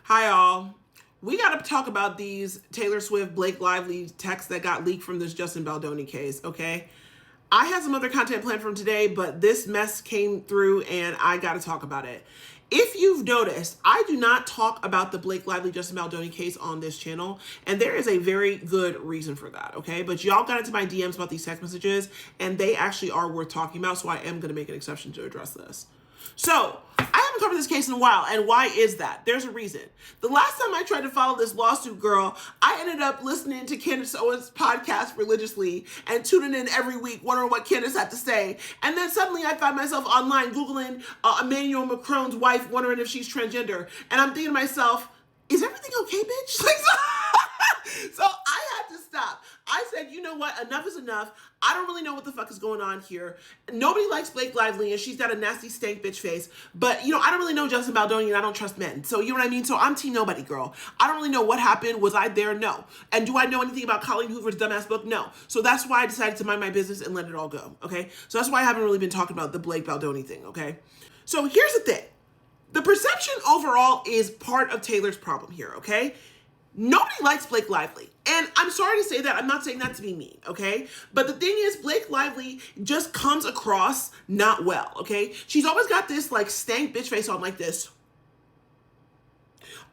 Hi, all. We got to talk about these Taylor Swift, Blake Lively texts that got leaked from this Justin Baldoni case, okay? I had some other content planned from today, but this mess came through and I got to talk about it. If you've noticed, I do not talk about the Blake Lively, Justin Baldoni case on this channel, and there is a very good reason for that, okay? But y'all got into my DMs about these text messages, and they actually are worth talking about, so I am going to make an exception to address this. So, I haven't covered this case in a while, and why is that? There's a reason. The last time I tried to follow this lawsuit girl, I ended up listening to Candace Owens' podcast religiously and tuning in every week, wondering what Candace had to say. And then suddenly I find myself online Googling Emmanuel Macron's wife, wondering if she's transgender. And I'm thinking to myself, is everything okay, bitch? So I had to stop. I said, you know what? Enough is enough. I don't really know what the fuck is going on here. Nobody likes Blake Lively, and she's got a nasty stank bitch face. But, I don't really know Justin Baldoni, and I don't trust men. So, you know what I mean? So I'm team nobody, girl. I don't really know what happened. Was I there? No. And do I know anything about Colleen Hoover's dumbass book? No. So that's why I decided to mind my business and let it all go, okay? So that's why I haven't really been talking about the Blake Baldoni thing, okay? So here's the thing. The perception overall is part of Taylor's problem here, okay? Nobody likes Blake Lively. And I'm sorry to say that. I'm not saying that to be mean, okay? But the thing is, Blake Lively just comes across not well, okay? She's always got this, stank bitch face on like this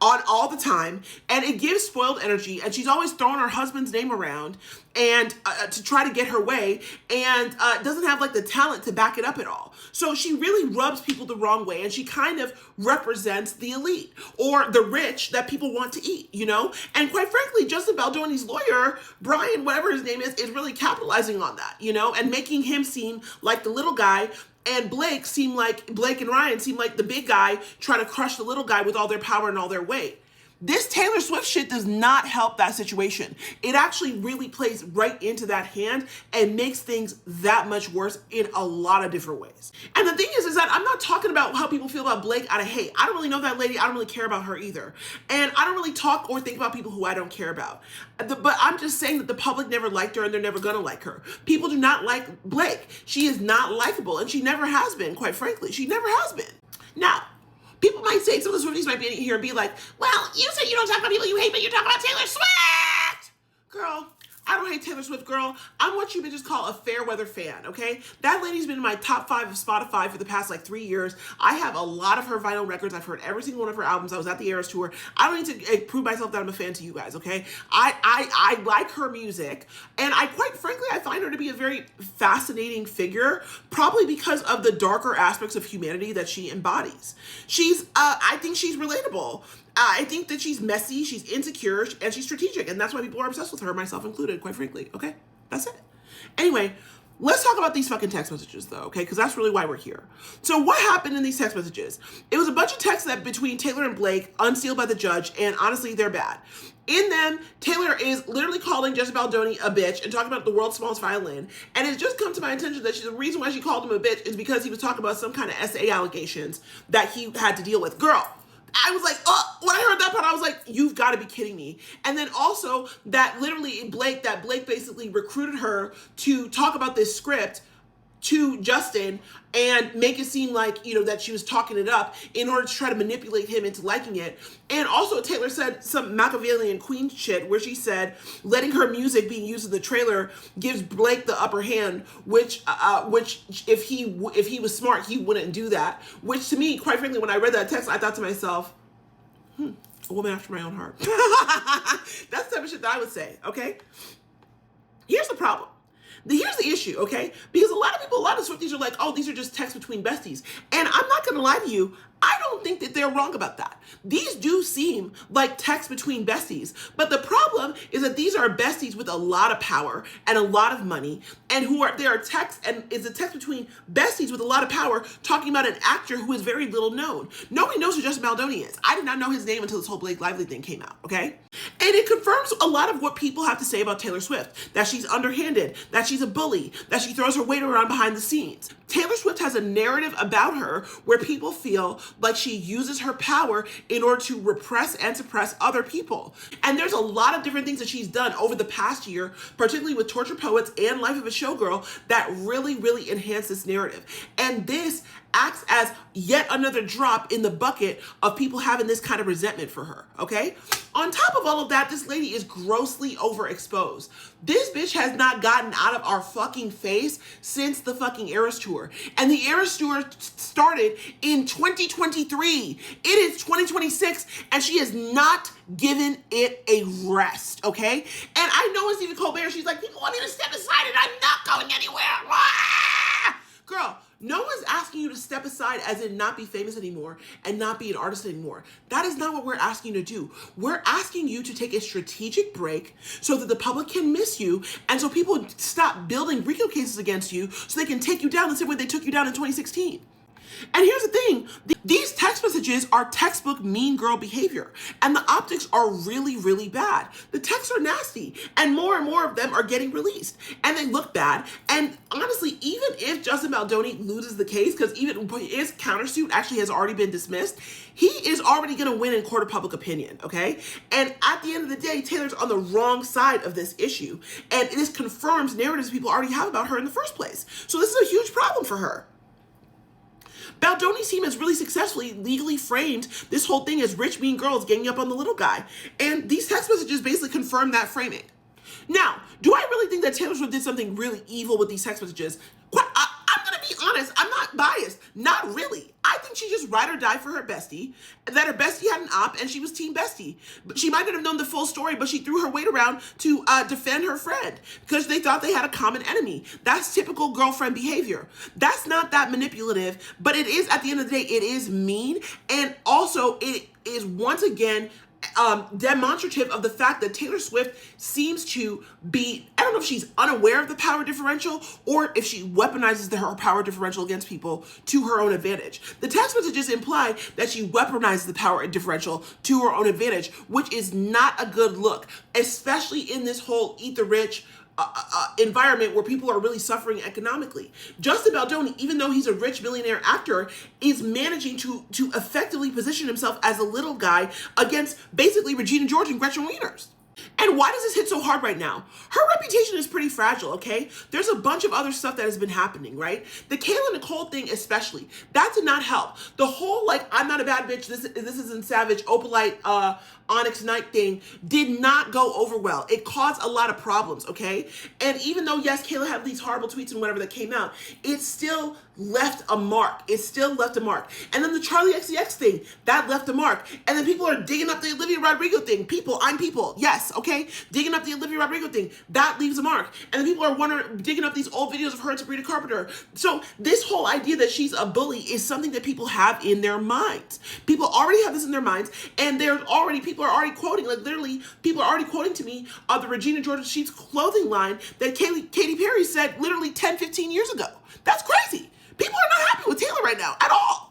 on all the time, and it gives spoiled energy, and she's always throwing her husband's name around and to try to get her way, and doesn't have the talent to back it up at all. So she really rubs people the wrong way, and she kind of represents the elite or the rich that people want to eat, And quite frankly, Justin Baldoni's lawyer, Brian, whatever his name is really capitalizing on that, and making him seem like the little guy. And Blake and Ryan seem like the big guy trying to crush the little guy with all their power and all their weight. This Taylor Swift shit does not help that situation. It actually really plays right into that hand and makes things that much worse in a lot of different ways. And the thing is that I'm not talking about how people feel about Blake out of hate. I don't really know that lady. I don't really care about her either. And I don't really talk or think about people who I don't care about. But I'm just saying that the public never liked her and they're never gonna like her. People do not like Blake. She is not likable, and she never has been, quite frankly. She never has been. Now, people might say, some of the Swifties might be in here and be like, well, you say you don't talk about people you hate, but you're talking about Taylor Swift! Girl, I don't hate Taylor Swift, girl. I'm what you bitches call a fair weather fan, okay? That lady's been in my top 5 of Spotify for the past 3 years. I have a lot of her vinyl records. I've heard every single one of her albums. I was at the Eras tour. I don't need to prove myself that I'm a fan to you guys, okay? I like her music, and quite frankly, I find her to be a very fascinating figure, probably because of the darker aspects of humanity that she embodies. I think she's relatable. I think that she's messy, she's insecure, and she's strategic, and that's why people are obsessed with her, myself included, quite frankly, okay? That's it. Anyway, let's talk about these fucking text messages, though, okay? Because that's really why we're here. So what happened in these text messages? It was a bunch of texts that between Taylor and Blake, unsealed by the judge, and honestly, they're bad. In them, Taylor is literally calling Justin Baldoni a bitch and talking about the world's smallest violin. And it's just come to my attention that the reason why she called him a bitch is because he was talking about some kind of SA allegations that he had to deal with. Girl, I was like, oh, when I heard that part, I was like, you've got to be kidding me. And then also that Blake basically recruited her to talk about this script to Justin and make it seem like, that she was talking it up in order to try to manipulate him into liking it. And also Taylor said some Machiavellian queen shit where she said letting her music being used in the trailer gives Blake the upper hand, which if he was smart, he wouldn't do that. Which to me, quite frankly, when I read that text, I thought to myself, a woman after my own heart. That's the type of shit that I would say, okay? Here's the problem. Here's the issue, okay? Because a lot of Swifties are like, oh, these are just texts between besties. And I'm not going to lie to you, I don't think that they're wrong about that. These do seem like texts between besties, but the problem is that these are besties with a lot of power and a lot of money, and there are texts, and it's a text between besties with a lot of power talking about an actor who is very little known. Nobody knows who Justin Baldoni is. I did not know his name until this whole Blake Lively thing came out, okay? And it confirms a lot of what people have to say about Taylor Swift, that she's underhanded, that she's a bully, that she throws her weight around behind the scenes. Taylor Swift has a narrative about her where people feel like she uses her power in order to repress and suppress other people. And there's a lot of different things that she's done over the past year, particularly with Tortured Poets and Life of a Showgirl, that really, really enhance this narrative. And this acts as yet another drop in the bucket of people having this kind of resentment for her, okay? On top of all of that, this lady is grossly overexposed. This bitch has not gotten out of our fucking face since the fucking Eras Tour. And the Eras Tour started in 2023. It is 2026, and she has not given it a rest, okay? And I know it's Stephen Colbert. She's like, people want me to step aside, and I'm not going anywhere. Girl, no one's asking you to step aside as in not be famous anymore and not be an artist anymore. That is not what we're asking you to do. We're asking you to take a strategic break so that the public can miss you and so people stop building RICO cases against you so they can take you down the same way they took you down in 2016. And here's the thing, these text messages are textbook mean girl behavior, and the optics are really, really bad. The texts are nasty, and more of them are getting released, and they look bad. And honestly, even if Justin Baldoni loses the case, because even his countersuit actually has already been dismissed, he is already going to win in court of public opinion, okay? And at the end of the day, Taylor's on the wrong side of this issue, and this confirms narratives people already have about her in the first place. So this is a huge problem for her. Baldoni's team has really successfully legally framed this whole thing as rich, mean girls ganging up on the little guy. And these text messages basically confirm that framing. Now, do I really think that Taylor Swift did something really evil with these text messages? I'm going to be honest. I'm not biased. Not really. I think she just ride or die for her bestie, that her bestie had an op and she was team bestie. But she might not have known the full story, but she threw her weight around to defend her friend because they thought they had a common enemy. That's typical girlfriend behavior. That's not that manipulative, but it is, at the end of the day, it is mean. And also it is once again demonstrative of the fact that Taylor Swift seems to be, I don't know if she's unaware of the power differential or if she weaponizes her power differential against people to her own advantage. The text messages imply that she weaponizes the power differential to her own advantage, which is not a good look, especially in this whole eat the rich environment where people are really suffering economically. Justin Baldoni, even though he's a rich millionaire actor, is managing to effectively position himself as a little guy against basically Regina George and Gretchen Wieners. And why does this hit so hard right now? Her reputation is pretty fragile, okay? There's a bunch of other stuff that has been happening, right? The Kayla Nicole thing especially, that did not help. The whole, like, I'm not a bad bitch, this isn't savage, Opalite, Onyx Knight thing did not go over well. It caused a lot of problems, okay? And even though, yes, Kayla had these horrible tweets and whatever that came out, it still left a mark. It still left a mark. And then the Charlie XCX thing, that left a mark. And then people are digging up the Olivia Rodrigo thing. People, I'm people. Yes, okay? Digging up the Olivia Rodrigo thing, that leaves a mark. And then people are digging up these old videos of her and Sabrina Carpenter. So this whole idea that she's a bully is something that people have in their minds. People already have this in their minds, and people are already quoting, like literally, people are already quoting to me the Regina George Sheets clothing line that Katy Perry said literally 10, 15 years ago. That's crazy. People are not happy with Taylor right now at all.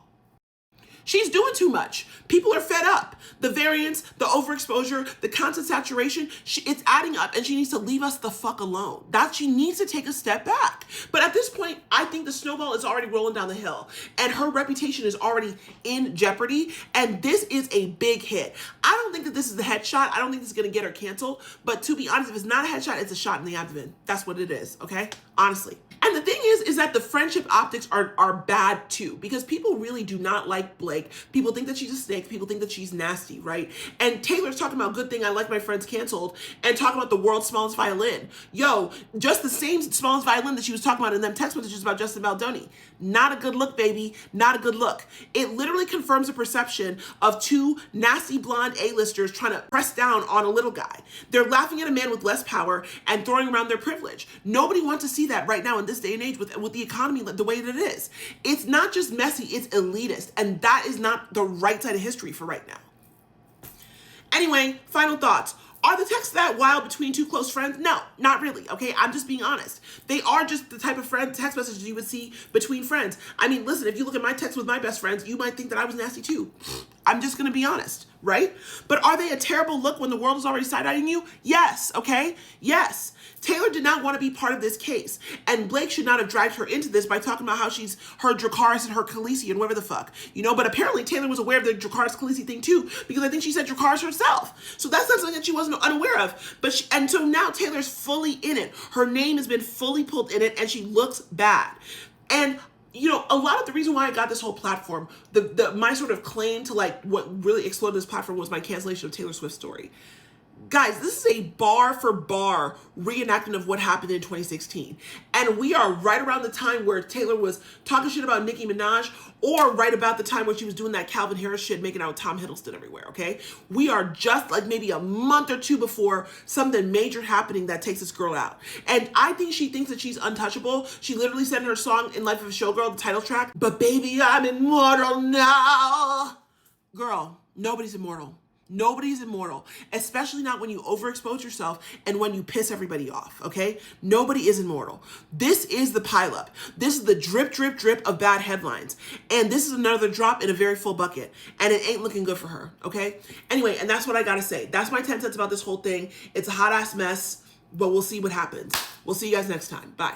She's doing too much. People are fed up. The variance, the overexposure, the content saturation, it's adding up, and she needs to leave us the fuck alone. She needs to take a step back. But at this point, I think the snowball is already rolling down the hill, and her reputation is already in jeopardy, and this is a big hit. I don't think that this is a headshot. I don't think this is going to get her canceled, but to be honest, if it's not a headshot, it's a shot in the abdomen. That's what it is, okay? Honestly. And the thing is that the friendship optics are bad too, because people really do not like Blake. People think that she's a snake. People think that she's nasty, right? And Taylor's talking about good thing, I like my friends canceled, and talking about the world's smallest violin. Yo, just the same smallest violin that she was talking about in them text messages about Justin Baldoni. Not a good look, baby. Not a good look. It literally confirms a perception of two nasty blonde A-listers trying to press down on a little guy. They're laughing at a man with less power and throwing around their privilege. Nobody wants to see that right now in this day and age with the economy the way that it is. It's not just messy, it's elitist, and that is not the right side of history for right now. Anyway, final thoughts. Are the texts that wild between two close friends? No, not really, okay? I'm just being honest. They are just the type of text messages you would see between friends. I mean, listen, if you look at my text with my best friends, you might think that I was nasty too. I'm just gonna be honest, right? But are they a terrible look when the world is already side-eyeing you? Yes, okay? Yes. Taylor did not want to be part of this case, and Blake should not have dragged her into this by talking about how she's her Dracarys and her Khaleesi and whatever the fuck, you know. But apparently Taylor was aware of the Dracarys Khaleesi thing too, because I think she said Dracarys herself. So that's not something that she wasn't unaware of. And so now Taylor's fully in it. Her name has been fully pulled in it, and she looks bad. And you know, a lot of the reason why I got this whole platform, my sort of claim to like what really exploded this platform was my cancellation of Taylor Swift's story. Guys, this is a bar for bar reenactment of what happened in 2016. And we are right around the time where Taylor was talking shit about Nicki Minaj, or right about the time where she was doing that Calvin Harris shit, making out with Tom Hiddleston everywhere, okay? We are just like maybe a month or two before something major happening that takes this girl out. And I think she thinks that she's untouchable. She literally said in her song, In Life of a Showgirl, the title track, but baby, I'm immortal now. Girl, nobody's immortal. Nobody's immortal, especially not when you overexpose yourself and when you piss everybody off, okay? Nobody is immortal. This is the pileup. This is the drip, drip, drip of bad headlines. And this is another drop in a very full bucket. And it ain't looking good for her, okay? Anyway, and that's what I gotta say. That's my 10 cents about this whole thing. It's a hot ass mess, but we'll see what happens. We'll see you guys next time. Bye.